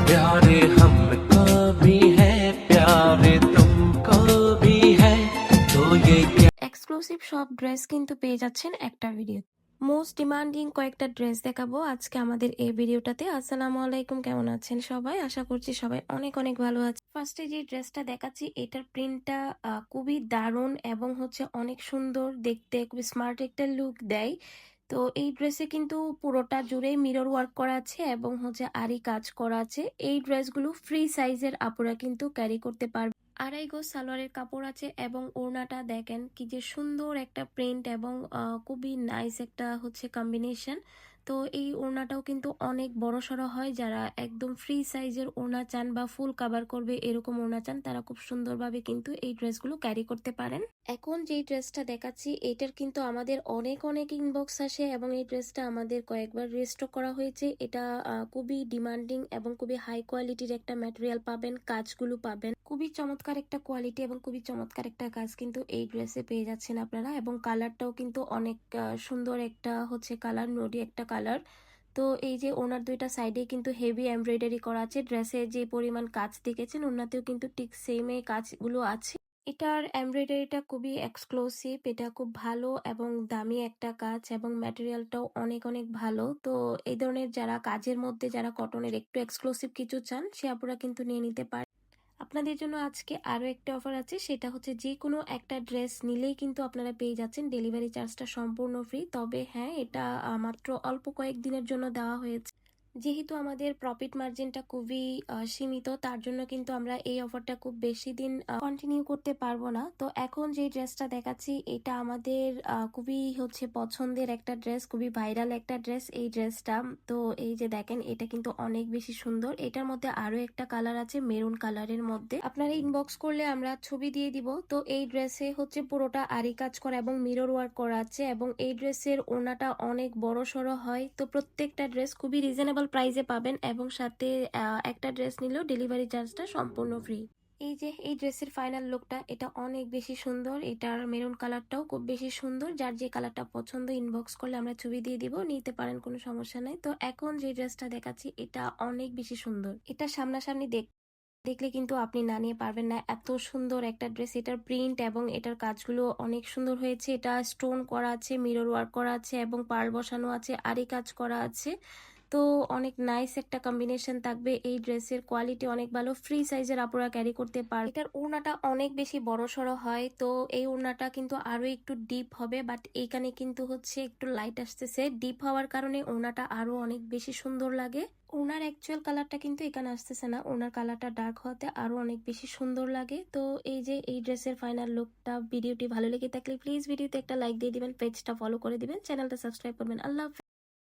प्यारे हमको भी है प्यारे तुमको भी है तो ये क्या। এক্সক্লুসিভ সব ড্রেস কিন্তু পেয়ে যাচ্ছেন একটা ভিডিও। মোস্ট ডিমান্ডিং কয়েকটা ড্রেস দেখাবো আজকে আমাদের এই ভিডিওটাতে। আসসালামু আলাইকুম, কেমন আছেন সবাই? আশা করছি সবাই অনেক অনেক ভালো আছে। ফার্স্টে যে ড্রেসটা দেখাচ্ছি এটার প্রিন্টটা খুবই দারুণ এবং হচ্ছে অনেক সুন্দর দেখতে, খুবই স্মার্ট একটা লুক দেয়। তো এই ড্রেসে কিন্তু পুরোটা জুড়ে মিরর ওয়ার্ক করা আছে এবং হচ্ছে আরি কাজ করা আছে। এই ড্রেসগুলো ফ্রি সাইজের আপুরা কিন্তু ক্যারি করতে পারবে। আড়াই গজ সালোয়ারের কাপড় আছে এবং ওড়নাটা দেখেন কি যে সুন্দর একটা প্রিন্ট এবং খুবই নাইস একটা হচ্ছে কম্বিনেশন। তো এই ওড়নাটাও কিন্তু অনেক বড় সড়ো হয়, যারা একদম ফ্রি সাইজের ওড়না চান বা ফুল কাভার করবে এরকম ওড়না চান তারা খুব সুন্দরভাবে কিন্তু এই ড্রেসগুলো ক্যারি করতে পারেন। এখন যেই ড্রেসটা দেখাচ্ছি এটার কিন্তু আমাদের অনেক অনেক ইনবক্স আসে এবং এই ড্রেসটা আমাদের কয়েকবার রিস্টক করা হয়েছে। এটা খুবই ডিমান্ডিং এবং খুবই হাই কোয়ালিটির একটা ম্যাটেরিয়াল পাবেন, কাজগুলো পাবেন খুবই চমৎকার একটা কোয়ালিটি এবং খুবই চমৎকার একটা কাজ কিন্তু এই ড্রেসে পেয়ে যাচ্ছেন আপনারা। এবং কালারটাও কিন্তু অনেক সুন্দর একটা হচ্ছে কালার, নোডি একটা কালার। তো এই যে ওনার দুইটা সাইডে কিন্তু হেভি এমব্রয়ডারি করা আছে। ড্রেসে যে পরিমাণ কাজ দেখেছেন ওনাতেও কিন্তু ঠিক সেম এই কাজগুলো আছে। এটার এমব্রয়ডারিটা খুবই এক্সক্লুসিভ, এটা খুব ভালো এবং দামি একটা কাজ এবং ম্যাটেরিয়ালটাও অনেক অনেক ভালো। তো এই ধরনের যারা কাজের মধ্যে যারা কটনের একটু এক্সক্লুসিভ কিছু চান সে আপুরা কিন্তু নিয়ে নিতে পারে। আপনাদের জন্য আজকে আরো একটা অফার আছে, সেটা হচ্ছে যে কোনো একটা ড্রেস নিলেই কিন্তু আপনারা পেয়ে যাচ্ছেন ডেলিভারি চার্জটা সম্পূর্ণ ফ্রি। তবে হ্যাঁ, এটা মাত্র অল্প কয়েকদিনের জন্য দেওয়া হয়েছে। যেহেতু আমাদের প্রফিট মার্জিনটা খুবই সীমিত, তার জন্য কিন্তু আমরা এই অফারটা খুব বেশি দিন কন্টিনিউ করতে পারবো না। তো এখন যে ড্রেসটা দেখাচ্ছি এটা আমাদের খুবই হচ্ছে পছন্দের একটা ড্রেস, খুবই ভাইরাল একটা ড্রেস এই ড্রেসটা। তো এই যে দেখেন এটা কিন্তু অনেক বেশি সুন্দর। এটার মধ্যে আরো একটা কালার আছে মেরুন কালারের মধ্যে, আপনারা ইনবক্স করলে আমরা ছবি দিয়ে দিব। তো এই ড্রেসে হচ্ছে পুরোটা আরি কাজ করা এবং মিরর ওয়ার্ক করা আছে এবং এই ড্রেসের ওড়নাটা অনেক বড় সড়ো হয়। তো প্রত্যেকটা ড্রেস খুবই রিজনেবল প্রাইসে পাবেন এবং সাথে একটা ড্রেস নিলেও ডেলিভারি চার্জটা সম্পূর্ণ ফ্রি। এই যে এই ড্রেসের ফাইনাল লুকটা এটা অনেক বেশি সুন্দর। এটার মেরুন কালারটাও খুব বেশি সুন্দর। যার যে কালারটা পছন্দ ইনবক্স করলে আমরা ছবি দিয়ে দিব, নিতে পারেন, কোনো সমস্যা নাই। তো এখন যে ড্রেসটা দেখাচ্ছি এটা অনেক বেশি সুন্দর। এটা সামনাসামনি দেখলে কিন্তু আপনি না নিয়ে পারবেন না, এত সুন্দর একটা ড্রেস। এটার প্রিন্ট এবং এটার কাজগুলো অনেক সুন্দর হয়েছে। এটা স্টোন করা আছে, মিরর ওয়ার্ক করা আছে এবং পার্ল বসানো আছে, আরি কাজ করা আছে। তো অনেক নাইস একটা কম্বিনেশন থাকবে। এই ড্রেসের কোয়ালিটি অনেক ভালো, ফ্রি সাইজের আপুরা ক্যারি করতে পারে। এটার ওড়নাটা অনেক বেশি বড় সড়ো হয়, তো এই ওড়নাটা কিন্তু আরো একটু ডিপ হবে, বাট এইখানে কিন্তু হচ্ছে একটু লাইট আসতেছে। ডিপ হওয়ার কারণে ওড়নাটা আরো অনেক বেশি সুন্দর লাগে। ওনার অ্যাকচুয়াল কালারটা কিন্তু এখানে আসতেছে না, ওনার কালারটা ডার্ক হওয়াতে আরো অনেক বেশি সুন্দর লাগে। তো এই যে এই ড্রেসের ফাইনাল লুকটা। ভিডিওটি ভালো লেগে থাকলে প্লিজ ভিডিওতে একটা লাইক দিয়ে দিবেন, পেজটা ফলো করে দিবেন, চ্যানেলটা সাবস্ক্রাইব করবেন। আল্লাহ হাফেজ।